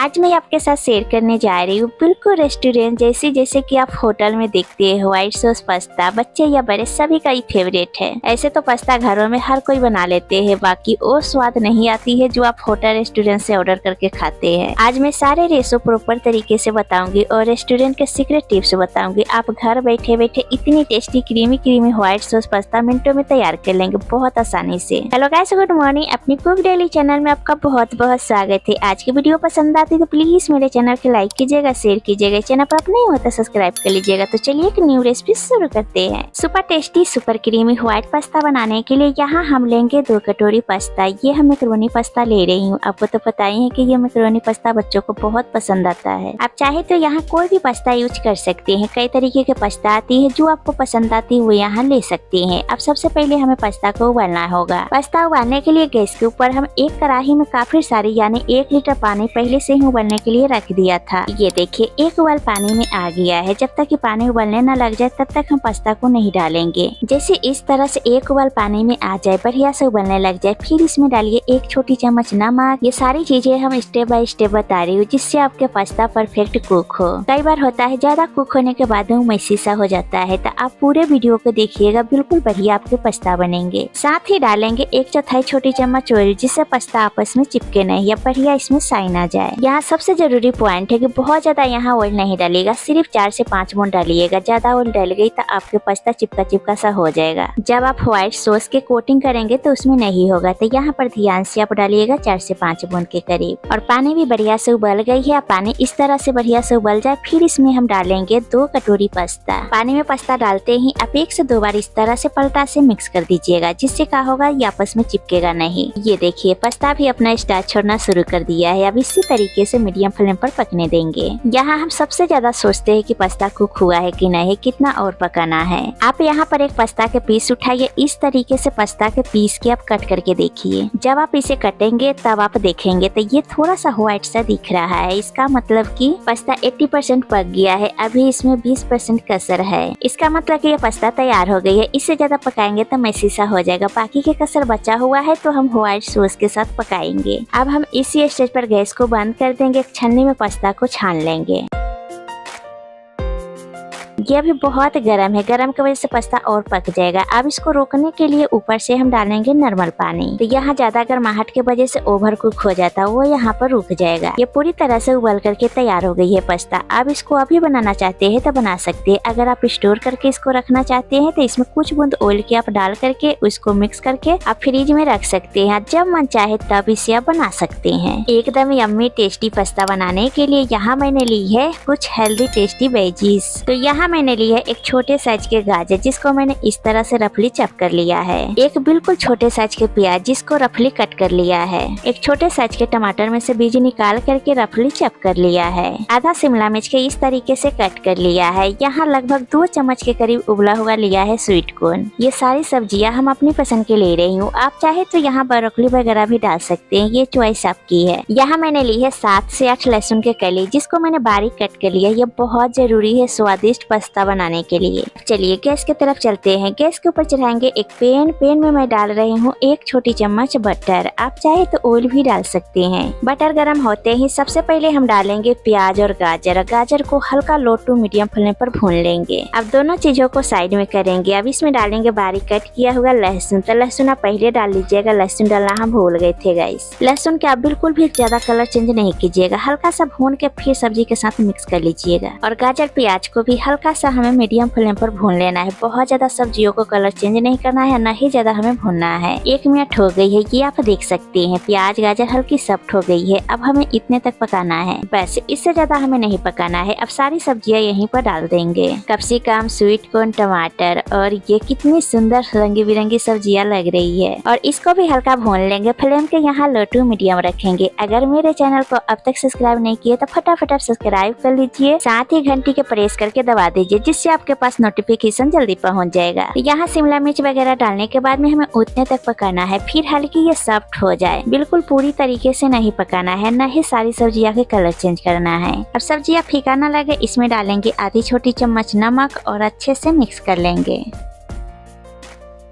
आज मैं आपके साथ शेयर करने जा रही हूँ बिल्कुल रेस्टोरेंट जैसे कि आप होटल में देखते हैं। व्हाइट सॉस पास्ता बच्चे या बड़े सभी का ही फेवरेट है। ऐसे तो पास्ता घरों में हर कोई बना लेते हैं, बाकी वो स्वाद नहीं आती है जो आप होटल रेस्टोरेंट से ऑर्डर करके खाते हैं। आज मैं सारे रेसो प्रॉपर तरीके से बताऊंगी और रेस्टोरेंट के सीक्रेट टिप्स बताऊंगी। आप घर बैठे बैठे इतनी tasty creamy white sauce pasta मिनटों में तैयार कर लेंगे बहुत आसानी से। Hello guys, good morning. अपनी कुक डेली चैनल में आपका बहुत बहुत स्वागत है। आज की वीडियो पसंद आती तो प्लीज मेरे चैनल को लाइक कीजिएगा, शेयर कीजिएगा। चैनल पर आप नहीं होता सब्सक्राइब कर लीजिएगा। तो चलिए एक न्यू रेसिपी शुरू करते हैं। Super tasty super creamy white pasta बनाने के लिए यहाँ हम लेंगे 2 कटोरी पास्ता। ये हम मैक्रोनी पास्ता ले रही हूँ। आपको तो पता ही है कि ये मैक्रोनी पास्ता बच्चों को बहुत पसंद आता है। आप चाहे तो यहाँ कोई भी पास्ता यूज कर सकते हैं। कई तरीके के पास्ता आती है, जो आपको पसंद आती है वो यहाँ ले सकते हैं। अब सबसे पहले हमें पास्ता को उबालना होगा। पास्ता उबालने के लिए गैस के ऊपर हम एक कढ़ाई में काफी सारी यानी 1 लीटर पानी पहले से ही उबलने के लिए रख दिया था। ये देखिए एक उबाल पानी में आ गया है। जब तक कि पानी उबलने न लग जाए तब तक हम पास्ता को नहीं डालेंगे। जैसे इस तरह से एक उबाल पानी में आ जाए, बढ़िया से उबलने लग जाए, फिर इसमें डालिए 1 छोटी चम्मच नमक। ये सारी चीजें हम स्टेप बाय स्टेप बता रही हूँ जिससे आपके पास्ता परफेक्ट कुक हो। कई बार होता है ज्यादा कुक होने के बाद में मैसी सा हो जाता है, तो आप पूरे वीडियो को देखिएगा, बिल्कुल बढ़िया आपके पास्ता बनेंगे। साथ ही डालेंगे 1/4 छोटी चम्मच ऑयल, जिससे पास्ता आपस में चिपके नहीं या बढ़िया इसमें साइन आ जाए। यहाँ सबसे जरूरी पॉइंट है कि बहुत ज्यादा यहाँ ऑयल नहीं डालिएगा, सिर्फ 4 से 5 बूंद डालिएगा। ज्यादा ऑयल डल गई तो आपके पास्ता चिपका सा हो जाएगा। जब आप व्हाइट सॉस के कोटिंग करेंगे तो उसमें नहीं होगा, तो यहाँ पर ध्यान से आप डालिएगा 4 से 5 बूंद के करीब। और पानी भी बढ़िया से उबल गई है। पानी इस तरह से बढ़िया से उबल जाए, फिर इसमें हम डालेंगे 2 कटोरी पास्ता। पानी में पास्ता डालते ही आप 1 से 2 बार इस तरह से पलटा से मिक्स कर दीजिएगा, जिससे क्या होगा ये आपस में चिपकेगा नहीं। ये देखिए पास्ता भी अपना स्टार्च छोड़ना शुरू कर दिया है। अब इसी तरीके से मीडियम फ्लेम पर पकने देंगे। यहाँ हम सबसे ज्यादा सोचते हैं कि पास्ता कुक हुआ है कि नहीं, कितना और पकाना है। आप यहाँ पर एक पास्ता के पीस उठाइए। इस तरीके से पास्ता के पीस के आप कट करके देखिए। जब आप इसे कटेंगे तब आप देखेंगे तो ये थोड़ा सा व्हाइट सा दिख रहा है। इसका मतलब कि पास्ता 80% पक गया है, अभी इसमें 20% कसर है। इसका मतलब कि ये पास्ता तैयार हो गई है। इससे ज्यादा पकाएंगे तो मैसी सा हो जाएगा। बाकी के कसर बचा हुआ है तो हम व्हाइट सॉस के साथ पकाएंगे। अब हम इसी स्टेज पर गैस को बंद कर देंगे। एक छन्नी में पास्ता को छान लेंगे। ये अभी बहुत गर्म है, गर्म की वजह से पास्ता और पक जाएगा। अब इसको रोकने के लिए ऊपर से हम डालेंगे नॉर्मल पानी। तो यहाँ ज्यादा गर्माहट की वजह से ओवर कुक हो जाता है, वो यहाँ पर रुक जाएगा। ये पूरी तरह से उबल करके तैयार हो गई है पास्ता। अब इसको अभी बनाना चाहते हैं तो बना सकते हैं। अगर आप स्टोर करके इसको रखना चाहते हैं तो इसमें कुछ बूंद ऑयल की आप डाल करके उसको मिक्स करके आप फ्रिज में रख सकते हैं। जब मन चाहे तब इसे आप बना सकते हैं। एकदम यम्मी टेस्टी पास्ता बनाने के लिए यहाँ मैंने ली है कुछ हेल्दी टेस्टी वेजीज। तो यहाँ मैंने ली है एक छोटे साइज के गाजर, जिसको मैंने इस तरह से रफली चॉप कर लिया है। एक बिल्कुल छोटे साइज के प्याज, जिसको रफली कट कर लिया है। एक छोटे साइज के टमाटर में से बीज निकाल करके रफली चॉप कर लिया है। आधा शिमला मिर्च के इस तरीके से कट कर लिया है। यहाँ लगभग 2 चम्मच के करीब उबला हुआ लिया है स्वीट कॉर्न। ये सारी सब्जियां हम अपनी पसंद के ले रही हूँ। आप चाहे तो यहाँ ब्रोकली वगैरह भी डाल सकते हैं, ये चॉइस आपकी है। यहाँ मैंने ली है 7 से 8 लहसुन के कली, जिसको मैंने बारीक कट कर लिया। ये बहुत जरूरी है स्वादिष्ट पास्ता बनाने के लिए। चलिए गैस की तरफ चलते हैं। गैस के ऊपर चढ़ाएंगे एक पैन में मैं डाल रही हूँ 1 छोटी चम्मच बटर। आप चाहे तो ऑयल भी डाल सकते हैं। बटर गरम होते ही सबसे पहले हम डालेंगे प्याज और गाजर। गाजर को हल्का लो टू मीडियम फ्लेम पर भून लेंगे। अब दोनों चीजों को साइड में करेंगे। अब इसमें डालेंगे बारीक कट किया हुआ लहसुन। तो लहसुन आप पहले डाल लीजिएगा, लहसुन डालना हम भूल गए थे गाइस। लहसुन के आप बिल्कुल भी ज्यादा कलर चेंज नहीं कीजिएगा, हल्का सा भून के फिर सब्जी के साथ मिक्स कर लीजिएगा। और गाजर प्याज को भी हल्का सा हमें मीडियम फ्लेम पर भून लेना है। बहुत ज्यादा सब्जियों को कलर चेंज नहीं करना है, न ही ज्यादा हमें भूनना है। 1 मिनट हो गई है, ये आप देख सकते हैं। प्याज गाजर हल्की सॉफ्ट हो गई है। अब हमें इतने तक पकाना है, बस इससे ज्यादा हमें नहीं पकाना है। अब सारी सब्जियां यहीं पर डाल देंगे। कैप्सिकम, स्वीट कॉर्न, टमाटर, और ये कितनी सुंदर रंगी बिरंगी सब्जियां लग रही है। और इसको भी हल्का भून लेंगे। फ्लेम के यहाँ लो टू मीडियम रखेंगे। अगर मेरे चैनल को अब तक सब्सक्राइब नहीं किए तो फटाफट सब्सक्राइब कर लीजिए। साथ ही घंटी के प्रेस करके दबा दीजिए, जिससे आपके पास नोटिफिकेशन जल्दी पहुंच जाएगा। यहाँ शिमला मिर्च वगैरह डालने के बाद में हमें उतने तक पकाना है, फिर हल्की ये सॉफ्ट हो जाए। बिल्कुल पूरी तरीके से नहीं पकाना है, न ही सारी सब्जियां के कलर चेंज करना है। अब सब्जियां फीका न लगे, इसमें डालेंगे आधी छोटी चम्मच नमक और अच्छे से मिक्स कर लेंगे।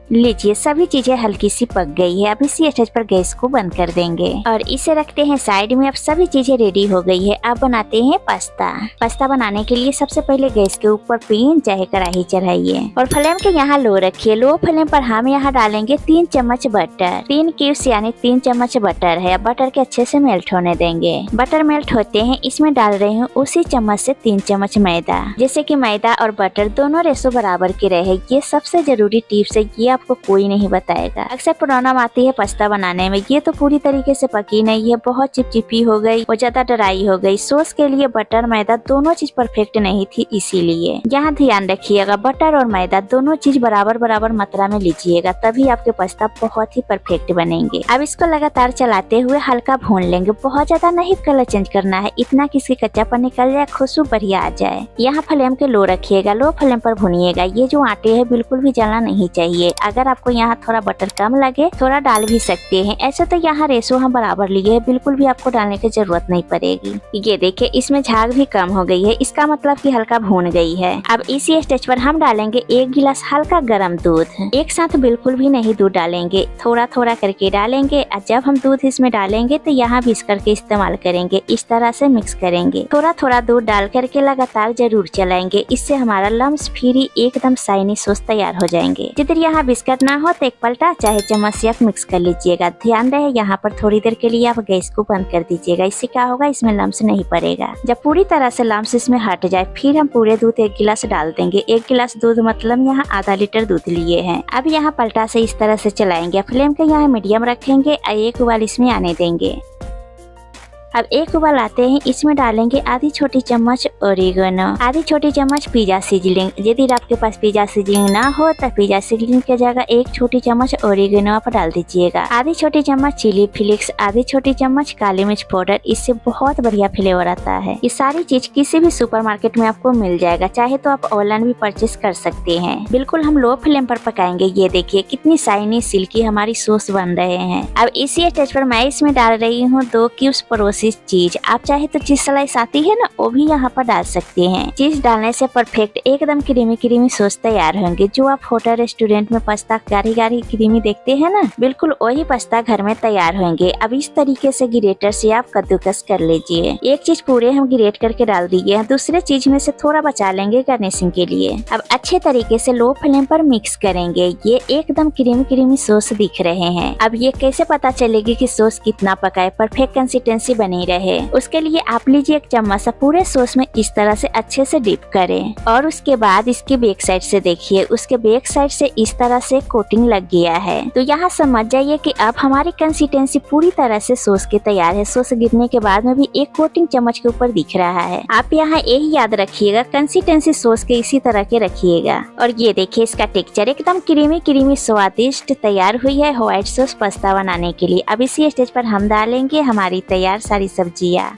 लीजिए सभी चीजें हल्की सी पक गई है। अब इसी स्टेज पर गैस को बंद कर देंगे और इसे रखते हैं साइड में। अब सभी चीजें रेडी हो गई है। अब बनाते हैं पास्ता। पास्ता बनाने के लिए सबसे पहले गैस के ऊपर पैन चाहे कढ़ाई चढ़ाइए और फ्लेम के यहाँ लो रखिए। लो फ्लेम पर हम यहाँ डालेंगे 3 चम्मच बटर। 3 क्यूब्स यानी 3 चम्मच बटर है। बटर के अच्छे से मेल्ट होने देंगे। बटर मेल्ट होते हैं इसमें डाल रही हूँ उसी चम्मच से 3 चम्मच मैदा, जैसे कि मैदा और बटर दोनों रेशो बराबर के रहे। ये सबसे जरूरी टिप्स है, ये आपको कोई नहीं बताएगा। अक्सर प्रॉब्लम आती है पास्ता बनाने में। ये तो पूरी तरीके से पकी नहीं है, बहुत चिपचिपी हो गई और ज्यादा ड्राई हो गई। सॉस के लिए बटर मैदा दोनों चीज परफेक्ट नहीं थी, इसीलिए यहाँ ध्यान रखिएगा बटर और मैदा दोनों चीज बराबर बराबर मात्रा में लीजिएगा, तभी आपके पास्ता बहुत ही परफेक्ट बनेंगे। अब इसको लगातार चलाते हुए हल्का भून लेंगे। बहुत ज्यादा नहीं कलर चेंज करना है, इतना कि इसकी कच्चापन निकल जाए, खुशबू बढ़िया आ जाए। यहाँ फ्लेम के लो रखिएगा, लो फ्लेम पर भुनिएगा। ये जो आटे है बिल्कुल भी जलना नहीं चाहिए। अगर आपको यहाँ थोड़ा बटर कम लगे थोड़ा डाल भी सकते हैं। ऐसे तो यहाँ रेशो हम बराबर लिए है, बिल्कुल भी आपको डालने की जरूरत नहीं पड़ेगी। ये देखिए इसमें झाग भी कम हो गई है, इसका मतलब कि हल्का भून गई है। अब इसी स्टेज पर हम डालेंगे 1 गिलास हल्का गर्म दूध। एक साथ बिल्कुल भी नहीं दूध डालेंगे, थोड़ा थोड़ा करके डालेंगे। जब हम दूध इसमें डालेंगे तो यहाँ विस्कर के इस्तेमाल करेंगे। इस तरह से मिक्स करेंगे। थोड़ा थोड़ा दूध डाल करके लगातार जरूर चलाएंगे, इससे हमारा लम्स फ्री एकदम शाइनी सॉस तैयार हो जाएंगे। जिधर यहाँ बिस्कुट ना हो तो एक पलटा चाहे चम्मच से आप मिक्स कर लीजिएगा। ध्यान रहे यहाँ पर थोड़ी देर के लिए आप गैस को बंद कर दीजिएगा। इससे क्या होगा, इसमें लम्स नहीं पड़ेगा। जब पूरी तरह से लम्स इसमें हट जाए फिर हम पूरे दूध 1 गिलास डाल देंगे। 1 गिलास दूध मतलब यहाँ आधा लीटर दूध लिए हैं। अब यहाँ पलटा से इस तरह से चलाएंगे। फ्लेम के यहाँ मीडियम रखेंगे और 1 उबाल इसमें आने देंगे। अब 1 उबाल आते हैं, इसमें डालेंगे आधी छोटी चम्मच ओरिगेनो, आधी छोटी चम्मच पिज्जा सीजलिंग। यदि आपके पास पिज्जा सीजलिंग ना हो तो पिज्जा सीजलिंग की जगह 1 छोटी चम्मच ओरिगेनो आप डाल दीजिएगा। आधी छोटी चम्मच चिली फ्लेक्स, आधी छोटी चम्मच काली मिर्च पाउडर। इससे बहुत बढ़िया फ्लेवर आता है। ये सारी चीज किसी भी सुपरमार्केट में आपको मिल जाएगा, चाहे तो आप ऑनलाइन भी परचेस कर सकते हैं। बिल्कुल हम लो फ्लेम पर पकाएंगे। ये देखिए कितनी शाइनी सिल्की हमारी सॉस बन रहे हैं। अब इसी स्टेज पर मैं इसमें डाल रही हूँ 2 क्यूब्स प्रोसेस्ड चीज। आप चाहे तो चीज स्लाइस आती है ना, वो भी यहाँ पर डाल सकते हैं। चीज डालने से परफेक्ट एकदम क्रीमी क्रीमी सॉस तैयार होंगे। जो आप होटल रेस्टोरेंट में पास्ता गाढ़ी गाढ़ी क्रीमी देखते हैं ना, बिल्कुल वही पास्ता घर में तैयार होंगे। अब इस तरीके से ग्रेटर से आप कद्दूकस कर लीजिए। एक चीज पूरे हम ग्रेट करके डाल दिए, दूसरे चीज में से थोड़ा बचा लेंगे गार्निशिंग के लिए। अब अच्छे तरीके से लो फ्लेम पर मिक्स करेंगे। ये एकदम क्रीमी क्रीमी सॉस दिख रहे हैं। अब ये कैसे पता चलेगी कि सॉस कितना पका है, परफेक्ट कंसिस्टेंसी बनी रहे, उसके लिए आप लीजिए 1 चम्मच पूरे सॉस में इस तरह से अच्छे से डिप करें और उसके बाद इसके बैक साइड से देखिए, उसके बैक साइड से इस तरह से कोटिंग लग गया है। तो यहाँ समझ जाइए कि अब हमारी कंसिस्टेंसी पूरी तरह से सॉस के तैयार है। सॉस गिरने के बाद में भी एक कोटिंग चम्मच के ऊपर दिख रहा है। आप यहाँ यही याद रखिएगा, कंसिस्टेंसी सॉस के इसी तरह के रखिएगा। और ये देखिए इसका टेक्सचर एकदम क्रीमी क्रीमी स्वादिष्ट तैयार हुई है व्हाइट सॉस पास्ता बनाने के लिए। अब इसी स्टेज पर हम डालेंगे हमारी तैयार सारी सब्जियाँ।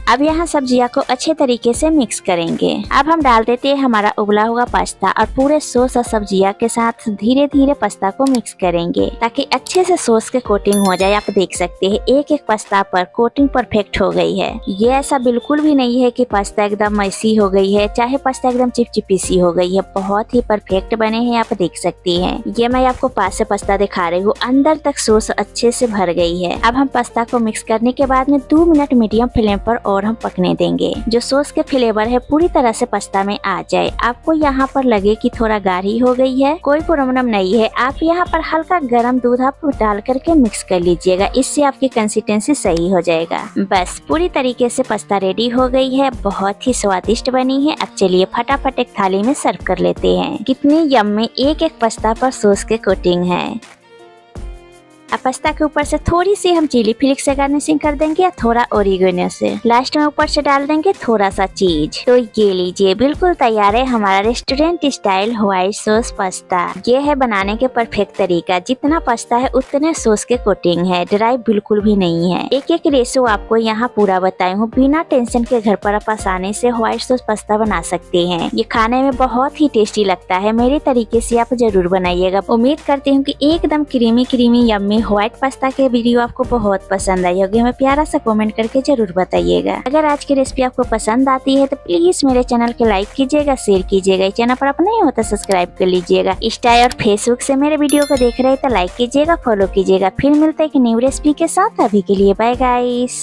अब यहाँ सब्जियाँ को अच्छे तरीके से मिक्स करेंगे। अब हम डाल देते हैं हमारा उबला हुआ पास्ता और पूरे सॉस और सब्जियाँ के साथ धीरे धीरे पास्ता को मिक्स करेंगे ताकि अच्छे से सॉस के कोटिंग हो जाए। आप देख सकते हैं एक एक पास्ता पर कोटिंग परफेक्ट हो गई है। ये ऐसा बिल्कुल भी नहीं है कि पास्ता एकदम मैसी हो गई है, चाहे पास्ता एकदम चिपचिपी सी हो गई है। बहुत ही परफेक्ट बने हैं, आप देख सकते हैं। ये मैं आपको पास से पास्ता दिखा रही हूँ, अंदर तक सॉस अच्छे से भर गई है। अब हम पास्ता को मिक्स करने के बाद में 2 मिनट मीडियम फ्लेम पर और हम पकने देंगे, जो सॉस के फ्लेवर है पूरी तरह से पास्ता में आ जाए। आपको यहाँ पर लगे कि थोड़ा गाढ़ी हो गई है, कोई प्रॉब्लम नहीं है। आप यहाँ पर हल्का गर्म दूध आप डाल करके मिक्स कर लीजिएगा, इससे आपकी कंसिस्टेंसी सही हो जाएगा। बस पूरी तरीके से पास्ता रेडी हो गई है, बहुत ही स्वादिष्ट बनी है। अब चलिए फटाफट एक थाली में सर्व कर लेते हैं। कितनी यम्मी एक एक पास्ता पर सॉस के कोटिंग है। अब पास्ता के ऊपर से थोड़ी सी हम चिली फ्लेक्स से गार्निशिंग कर देंगे या थोड़ा ओरिगेनो से। लास्ट में ऊपर से डाल देंगे थोड़ा सा चीज। तो ये लीजिए बिल्कुल तैयार है हमारा restaurant style white sauce pasta. ये है बनाने के परफेक्ट तरीका, जितना पास्ता है उतने सॉस के कोटिंग है, ड्राई बिल्कुल भी नहीं है। एक एक रेशो आपको यहाँ पूरा बताई हूँ, बिना टेंशन के घर पर आप आसानी से व्हाइट सॉस पास्ता बना सकते हैं। ये खाने में बहुत ही टेस्टी लगता है, मेरे तरीके से आप जरूर बनाइएगा। उम्मीद करती हूँ कि एकदम क्रीमी क्रीमी यम्मी ये व्हाइट पास्ता के वीडियो आपको बहुत पसंद आई होगी, हमें प्यारा सा कमेंट करके जरूर बताइएगा। अगर आज की रेसिपी आपको पसंद आती है तो प्लीज मेरे चैनल को लाइक कीजिएगा, शेयर कीजिएगा। चैनल पर आप नहीं हो तो सब्सक्राइब कर लीजिएगा। इंस्टा और फेसबुक से मेरे वीडियो को देख रहे हैं तो लाइक कीजिएगा, फॉलो कीजिएगा। फिर मिलते हैं एक न्यू रेसिपी के साथ, अभी के लिए बाय गाइस।